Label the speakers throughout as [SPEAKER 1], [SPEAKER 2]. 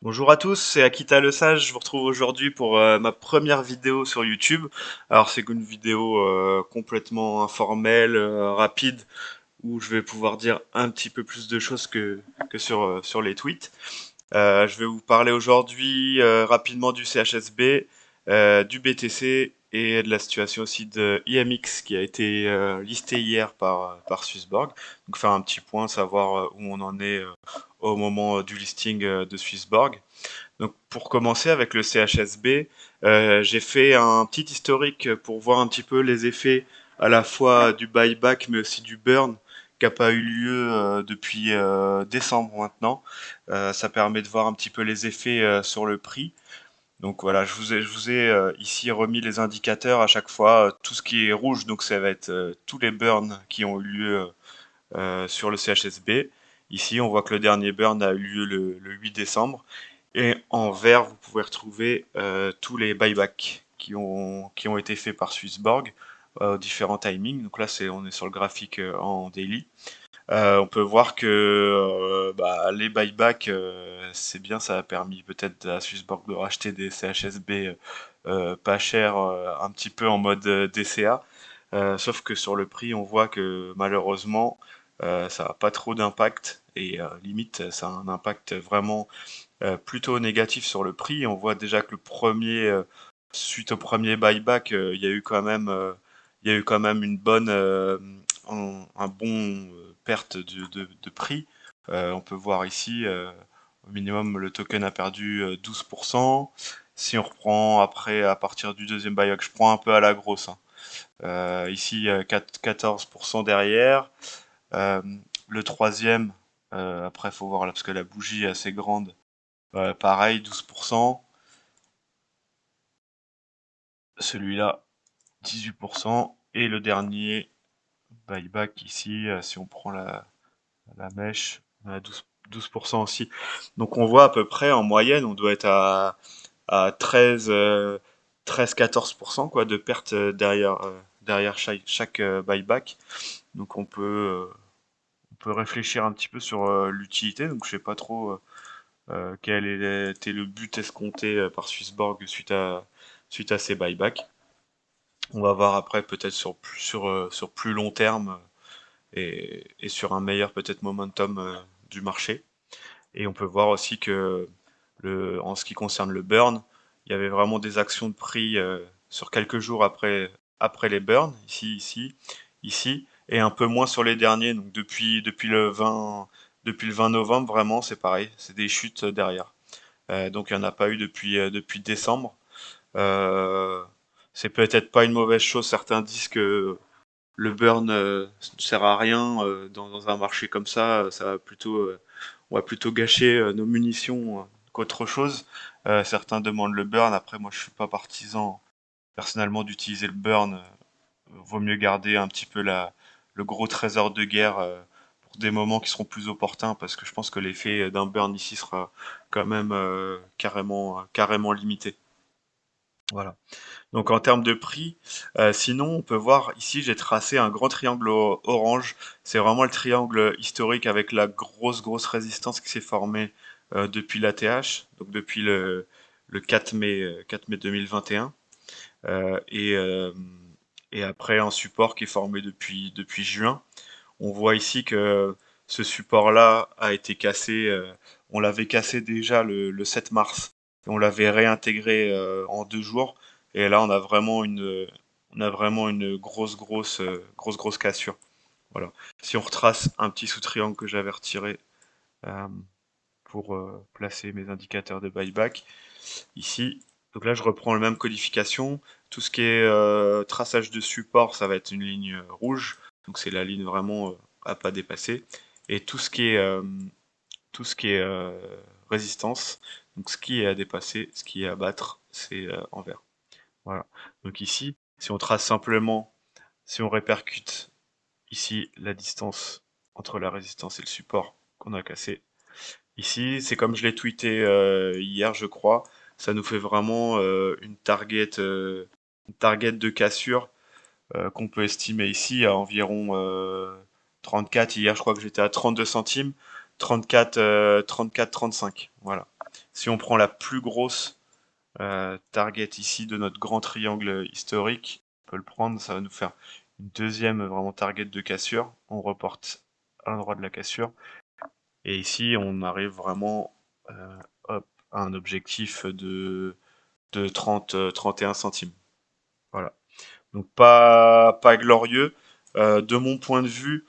[SPEAKER 1] Bonjour à tous, c'est Akita Le Sage. Je vous retrouve aujourd'hui pour ma première vidéo sur YouTube. Alors c'est une vidéo complètement informelle, rapide, où je vais pouvoir dire un petit peu plus de choses que sur les tweets. Je vais vous parler aujourd'hui rapidement du CHSB, du BTC et de la situation aussi de IMX qui a été listé hier par Swissborg. Donc faire un petit point, savoir où on en est au moment du listing de Swissborg. Donc pour commencer avec le CHSB, j'ai fait un petit historique pour voir un petit peu les effets à la fois du buyback mais aussi du burn qui n'a pas eu lieu depuis décembre maintenant. Ça permet de voir un petit peu les effets sur le prix. Donc voilà, je vous ai ici remis les indicateurs à chaque fois. Tout ce qui est rouge, donc ça va être tous les burns qui ont eu lieu sur le CHSB. Ici, on voit que le dernier burn a eu lieu le 8 décembre. Et en vert, vous pouvez retrouver tous les buybacks qui ont été faits par Swissborg aux différents timings. Donc là, on est sur le graphique en daily. On peut voir que les buybacks, c'est bien, ça a permis peut-être à Swissborg de racheter des CHSB pas cher, un petit peu en mode DCA. Sauf que sur le prix, on voit que malheureusement, ça n'a pas trop d'impact et limite, ça a un impact vraiment plutôt négatif sur le prix. On voit déjà que suite au premier buyback, il y a eu quand même une bonne, un bon perte de prix. On peut voir ici, au minimum, le token a perdu 12%. Si on reprend après, à partir du deuxième buyback, je prends un peu à la grosse, hein. Ici, 14% derrière. Euh, le troisième, après, il faut voir là, parce que la bougie est assez grande. Pareil, 12%. Celui-là, 18%. Et le dernier, buyback ici, si on prend la mèche, on a 12% aussi. Donc on voit à peu près en moyenne, on doit être à 13-14% quoi, de perte derrière chaque buyback. Donc on peut réfléchir un petit peu sur l'utilité. Donc je sais pas trop quel était le but escompté par Swissborg suite à ces buybacks. On va voir après peut-être sur plus long terme et sur un meilleur peut-être momentum du marché. Et on peut voir aussi que en ce qui concerne le burn, il y avait vraiment des actions de prix sur quelques jours après les burns, ici, et un peu moins sur les derniers. Donc depuis le 20 novembre, vraiment, c'est pareil, c'est des chutes derrière. Donc il n'y en a pas eu depuis décembre. Euh, c'est peut-être pas une mauvaise chose. Certains disent que le burn ne sert à rien dans un marché comme ça. On va plutôt gâcher nos munitions qu'autre chose. Certains demandent le burn. Après, moi, je suis pas partisan personnellement d'utiliser le burn. Vaut mieux garder un petit peu le gros trésor de guerre pour des moments qui seront plus opportuns, parce que je pense que l'effet d'un burn ici sera quand même carrément limité. Voilà. Donc en termes de prix, sinon on peut voir ici j'ai tracé un grand triangle orange. C'est vraiment le triangle historique avec la grosse résistance qui s'est formée depuis l'ATH, donc depuis le 4 mai 2021. Et, et après un support qui est formé depuis juin. On voit ici que ce support-là a été cassé. On l'avait cassé déjà le 7 mars. Et on l'avait réintégré en 2 jours. Et là, on a vraiment une grosse cassure. Voilà. Si on retrace un petit sous-triangle que j'avais retiré euh, pour placer mes indicateurs de buyback, ici. Donc là, je reprends la même codification. Tout ce qui est traçage de support, ça va être une ligne rouge. Donc c'est la ligne vraiment à pas dépasser. Et tout ce qui est résistance, donc ce qui est à dépasser, ce qui est à battre, c'est en vert. Voilà. Donc ici, si on trace simplement, si on répercute ici la distance entre la résistance et le support qu'on a cassé, ici, c'est comme je l'ai tweeté hier, je crois. Ça nous fait vraiment une target de cassure qu'on peut estimer ici à environ 34. Hier, je crois que j'étais à 32 centimes. 34-35. Voilà. Si on prend la plus grosse target ici de notre grand triangle historique, on peut le prendre, ça va nous faire une deuxième vraiment target de cassure. On reporte à l'endroit de la cassure. Et ici, on arrive vraiment hop, à un objectif de 31 centimes. Voilà. Donc pas glorieux. De mon point de vue,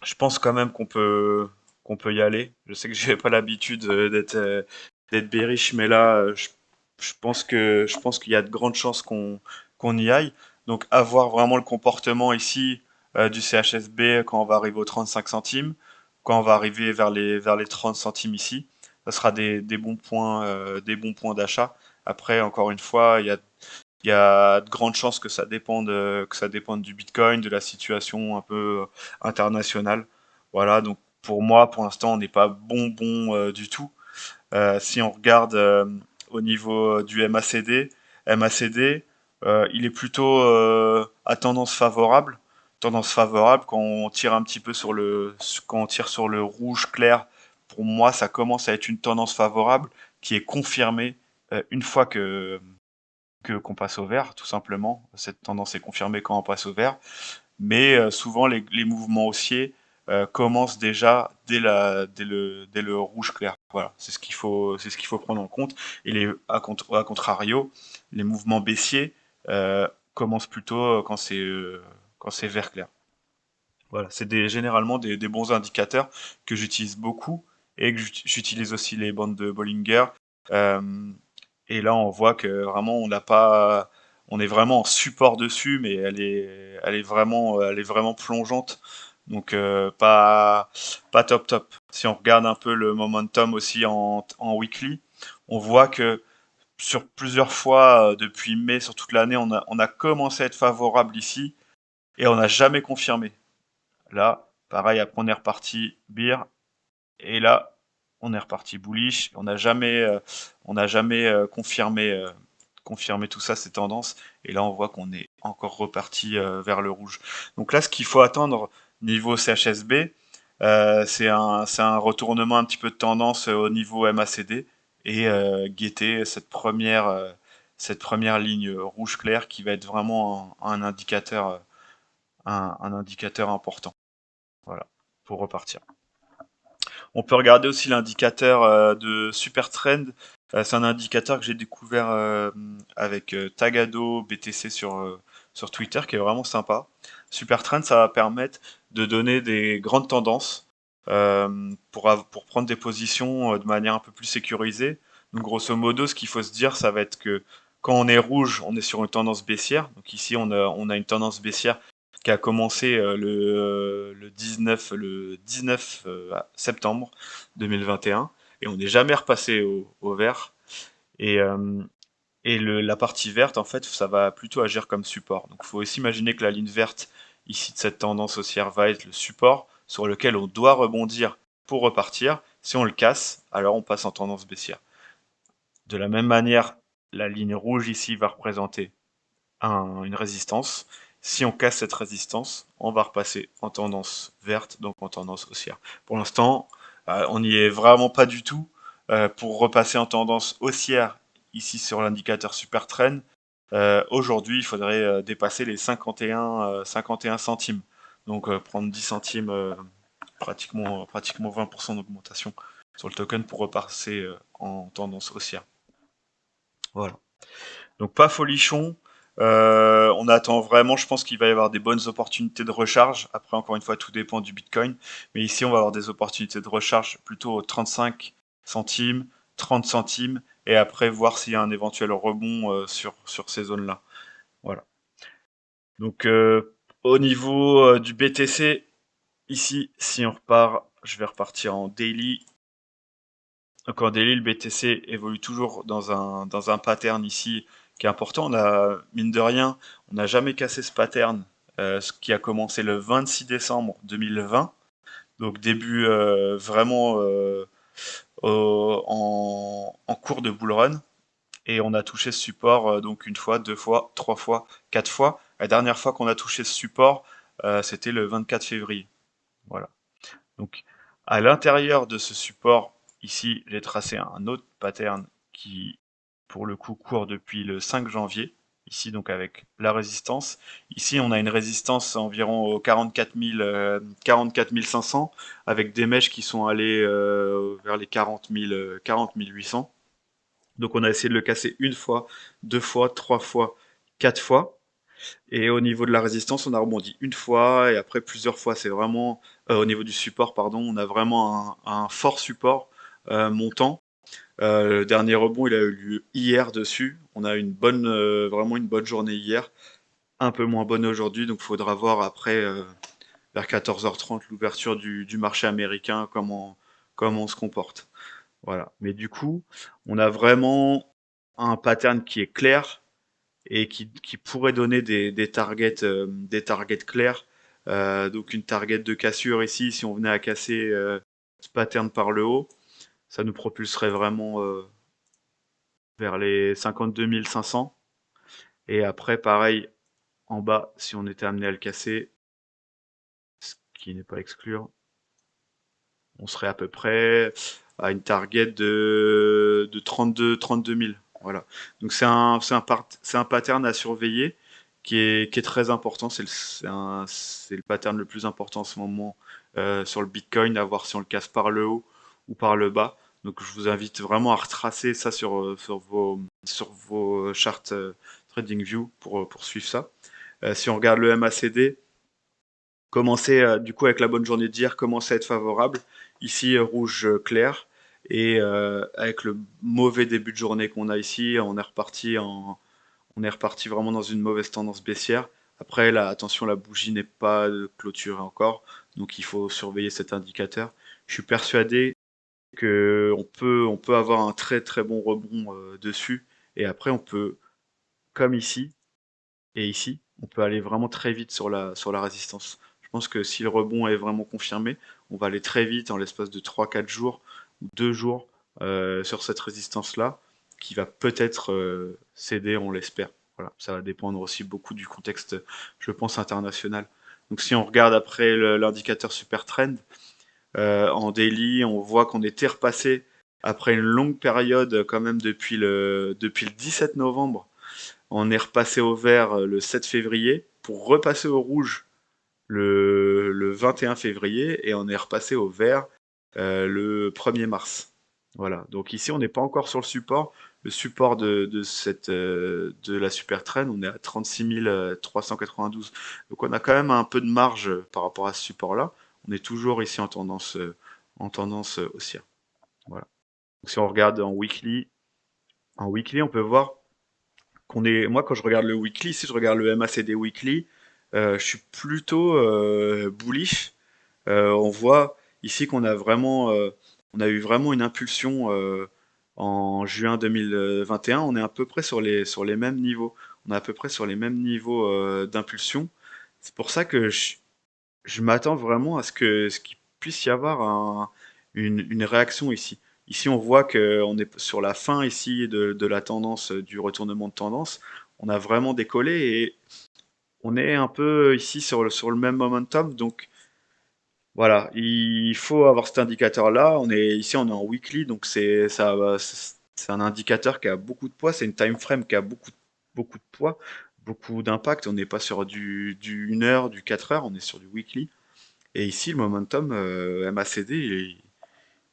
[SPEAKER 1] je pense quand même qu'on peut y aller. Je sais que j'ai pas l'habitude d'être bearish, mais là, je pense qu'il y a de grandes chances qu'on y aille. Donc, avoir vraiment le comportement ici du CHSB quand on va arriver aux 35 centimes, quand on va arriver vers les 30 centimes ici, ça sera des bons points d'achat. Après, encore une fois, il y a de grandes chances que ça dépende du Bitcoin, de la situation un peu internationale. Voilà, donc pour moi, pour l'instant, on n'est pas bon du tout. Si on regarde au niveau du MACD, il est plutôt à tendance favorable. Tendance favorable quand on tire un petit peu quand on tire sur le rouge clair. Pour moi, ça commence à être une tendance favorable qui est confirmée une fois qu'on passe au vert, tout simplement. Cette tendance est confirmée quand on passe au vert. Mais souvent, les mouvements haussiers commencent déjà dès le rouge clair. Voilà, c'est ce qu'il faut prendre en compte. Et à contrario, les mouvements baissiers commencent plutôt quand c'est vert clair. Voilà, c'est généralement des bons indicateurs que j'utilise beaucoup et que j'utilise aussi les bandes de Bollinger. Euh, et là, on voit que vraiment, on n'a pas, on est vraiment en support dessus, mais elle est vraiment plongeante. Donc, pas top top. Si on regarde un peu le momentum aussi en weekly, on voit que sur plusieurs fois depuis mai, sur toute l'année, on a commencé à être favorable ici et on n'a jamais confirmé. Là, pareil, après on est reparti bear, et là, on est reparti bullish. On n'a jamais confirmé tout ça, ces tendances. Et là, on voit qu'on est encore reparti vers le rouge. Donc là, ce qu'il faut attendre niveau CHSB, c'est un retournement un petit peu de tendance au niveau MACD et guetter cette première ligne rouge clair qui va être vraiment un indicateur, un indicateur important. Voilà, pour repartir. On peut regarder aussi l'indicateur de Super Trend. C'est un indicateur que j'ai découvert avec Tagado BTC sur Twitter qui est vraiment sympa. Super Trend, ça va permettre de donner des grandes tendances pour prendre des positions de manière un peu plus sécurisée. Donc grosso modo, ce qu'il faut se dire, ça va être que quand on est rouge, on est sur une tendance baissière. Donc ici, on a une tendance baissière qui a commencé le 19 septembre 2021 et on n'est jamais repassé au vert. Et la partie verte, en fait, ça va plutôt agir comme support. Donc il faut aussi imaginer que la ligne verte ici de cette tendance haussière va être le support sur lequel on doit rebondir pour repartir. Si on le casse, alors on passe en tendance baissière. De la même manière, la ligne rouge ici va représenter une résistance. Si on casse cette résistance, on va repasser en tendance verte, donc en tendance haussière. Pour l'instant, on n'y est vraiment pas du tout. Pour repasser en tendance haussière, ici sur l'indicateur Super Trend, aujourd'hui, il faudrait dépasser les 51 centimes. Donc prendre 10 centimes, pratiquement 20% d'augmentation sur le token pour repasser en tendance haussière. Voilà. Donc pas folichon. On attend vraiment, je pense qu'il va y avoir des bonnes opportunités de recharge. Après, encore une fois, tout dépend du Bitcoin. Mais ici, on va avoir des opportunités de recharge plutôt aux 35 centimes, 30 centimes, et après voir s'il y a un éventuel rebond sur ces zones-là. Voilà. Donc au niveau du BTC, ici, si on repart, je vais repartir en daily. Donc en daily, le BTC évolue toujours dans un pattern ici qui est important. On a, mine de rien, on n'a jamais cassé ce pattern, ce qui a commencé le 26 décembre 2020. Donc début vraiment en cours de bull run. Et on a touché ce support donc une fois, deux fois, trois fois, quatre fois. La dernière fois qu'on a touché ce support, c'était le 24 février. Voilà. Donc À l'intérieur de ce support, ici, j'ai tracé un autre pattern qui, pour le coup, court depuis le 5 janvier. Ici, donc, avec la résistance. Ici, on a une résistance environ aux 44 500, avec des mèches qui sont allées vers les 40 800. Donc, on a essayé de le casser une fois, deux fois, trois fois, quatre fois. Et au niveau de la résistance, on a rebondi une fois et après plusieurs fois. C'est vraiment au niveau du support, pardon, on a vraiment un fort support montant. Le dernier rebond, il a eu lieu hier dessus. On a une bonne, vraiment une bonne journée hier, un peu moins bonne aujourd'hui. Donc, il faudra voir après vers 14h30 l'ouverture du marché américain comment on se comporte. Voilà. Mais du coup, on a vraiment un pattern qui est clair et qui pourrait donner des targets clairs. Donc une target de cassure ici, si on venait à casser ce pattern par le haut, ça nous propulserait vraiment vers les 52 500. Et après, pareil, en bas, si on était amené à le casser, ce qui n'est pas à exclure, on serait à peu près à une target de 32 000. Voilà. Donc c'est un pattern à surveiller qui est très important. C'est le pattern le plus important en ce moment sur le Bitcoin, à voir si on le casse par le haut ou par le bas. Donc je vous invite vraiment à retracer ça sur vos charts TradingView pour suivre ça. Si on regarde le MACD, commencer du coup avec la bonne journée d'hier, commencer à être favorable. Ici, rouge clair. Et avec le mauvais début de journée qu'on a ici, on est reparti vraiment dans une mauvaise tendance baissière. Après, là, attention, la bougie n'est pas clôturée encore, donc il faut surveiller cet indicateur. Je suis persuadé que on peut avoir un très très bon rebond dessus, et après on peut, comme ici et ici, on peut aller vraiment très vite sur la résistance. Je pense que si le rebond est vraiment confirmé, on va aller très vite en l'espace de 3 4 jours ou 2 jours sur cette résistance-là, qui va peut-être céder, on l'espère. Voilà, ça va dépendre aussi beaucoup du contexte, je pense, international. Donc si on regarde après l'indicateur super trend, en daily, on voit qu'on était repassé après une longue période quand même depuis le 17 novembre. On est repassé au vert le 7 février pour repasser au rouge le 21 février et on est repassé au vert le 1er mars. Voilà. Donc ici, on n'est pas encore sur le support. Le support de la super trend, on est à 36 392. Donc on a quand même un peu de marge par rapport à ce support-là. On est toujours ici en tendance haussière. Voilà. Donc si on regarde en weekly, on peut voir moi quand je regarde le weekly, si je regarde le MACD weekly, je suis plutôt bullish. On voit ici qu'on a vraiment, on a eu vraiment une impulsion en juin 2021. On est à peu près sur les mêmes niveaux. On est à peu près sur les mêmes niveaux d'impulsion. C'est pour ça que je m'attends vraiment à ce qu'il puisse y avoir une réaction ici. Ici, on voit qu'on est sur la fin ici de la tendance, du retournement de tendance. On a vraiment décollé et on est un peu ici sur le même momentum. Donc voilà, il faut avoir cet indicateur-là. Ici, on est en weekly, donc c'est un indicateur qui a beaucoup de poids. C'est une time frame qui a beaucoup de poids, beaucoup d'impact. On n'est pas sur du 1 heure, du 4 heures, on est sur du weekly. Et ici, le momentum MACD,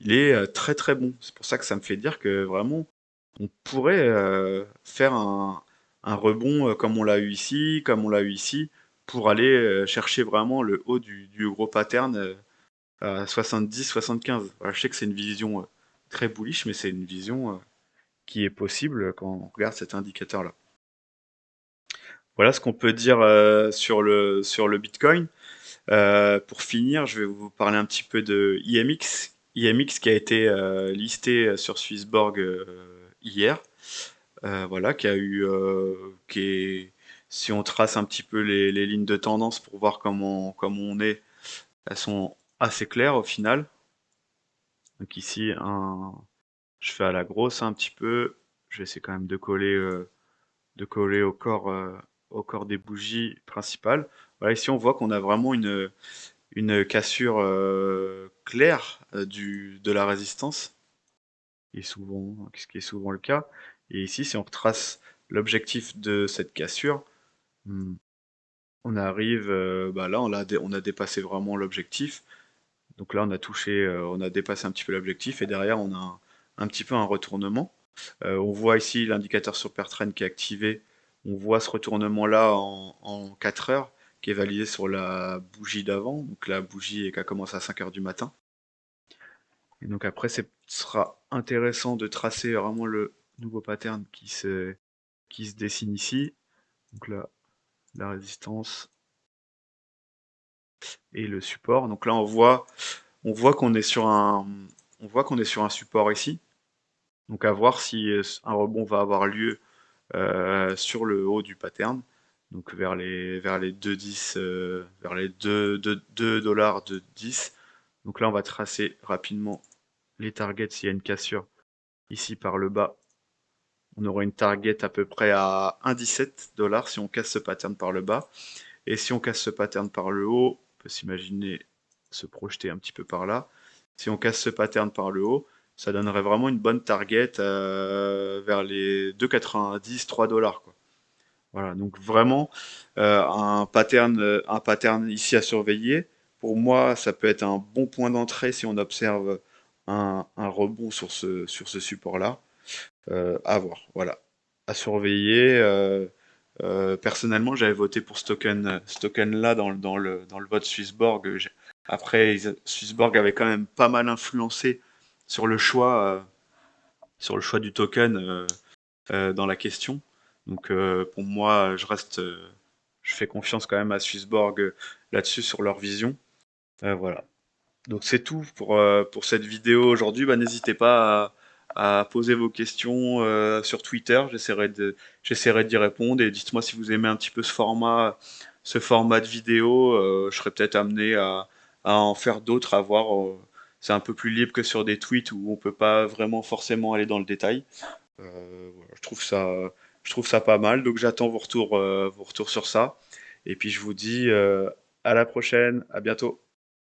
[SPEAKER 1] il est très très bon. C'est pour ça que ça me fait dire que vraiment, on pourrait faire un rebond comme on l'a eu ici, comme on l'a eu ici, pour aller chercher vraiment le haut du gros pattern à 70-75. Voilà, je sais que c'est une vision très bullish, mais c'est une vision qui est possible quand on regarde cet indicateur-là. Voilà ce qu'on peut dire sur le Bitcoin. Pour finir, je vais vous parler un petit peu de IMX. IMX qui a été listé sur Swissborg hier. Voilà, qui a eu, qui est, si on trace un petit peu les lignes de tendance pour voir comment on est, elles sont assez claires au final. Donc ici, je fais à la grosse un petit peu. Je vais essayer quand même de coller au corps des bougies principales. Voilà, ici on voit qu'on a vraiment une cassure claire de la résistance, ce qui est souvent le cas. Et ici, si on retrace l'objectif de cette cassure, hmm, on arrive, bah là, on a dépassé vraiment l'objectif. Donc là, on a dépassé un petit peu l'objectif et derrière, on a un petit peu un retournement. On voit ici l'indicateur sur pair trend qui est activé. On voit ce retournement-là en 4 heures qui est validé sur la bougie d'avant. Donc la bougie qui a commencé à 5 heures du matin. Et donc après, ce sera intéressant de tracer vraiment le nouveau pattern qui se dessine ici. Donc là, la résistance et le support. Donc là, on voit qu'on est sur on voit qu'on est sur un support ici. Donc à voir si un rebond va avoir lieu sur le haut du pattern, donc vers les 2,10, vers les 2 dollars de 10. Donc là, on va tracer rapidement les targets s'il y a une cassure ici par le bas. On aura une target à peu près à 1,17 dollars si on casse ce pattern par le bas. Et si on casse ce pattern par le haut, on peut s'imaginer se projeter un petit peu par là. Si on casse ce pattern par le haut, ça donnerait vraiment une bonne target vers les 2,90, 3 dollars, quoi. Voilà, donc vraiment un pattern ici à surveiller. Pour moi, ça peut être un bon point d'entrée si on observe un rebond sur ce support-là. À voir, voilà. À surveiller. Personnellement, j'avais voté pour ce token-là dans le vote Swissborg. Après, Swissborg avait quand même pas mal influencé sur sur le choix du token dans la question. Donc pour moi, je fais confiance quand même à Swissborg là-dessus sur leur vision. Voilà. Donc c'est tout pour cette vidéo aujourd'hui. Bah, n'hésitez pas à poser vos questions sur Twitter. J'essaierai d'y répondre. Et dites-moi si vous aimez un petit peu ce format de vidéo. Je serais peut-être amené à en faire d'autres, à voir. C'est un peu plus libre que sur des tweets où on peut pas vraiment forcément aller dans le détail. Voilà, je trouve ça pas mal. Donc j'attends vos retours sur ça. Et puis je vous dis à la prochaine, à bientôt.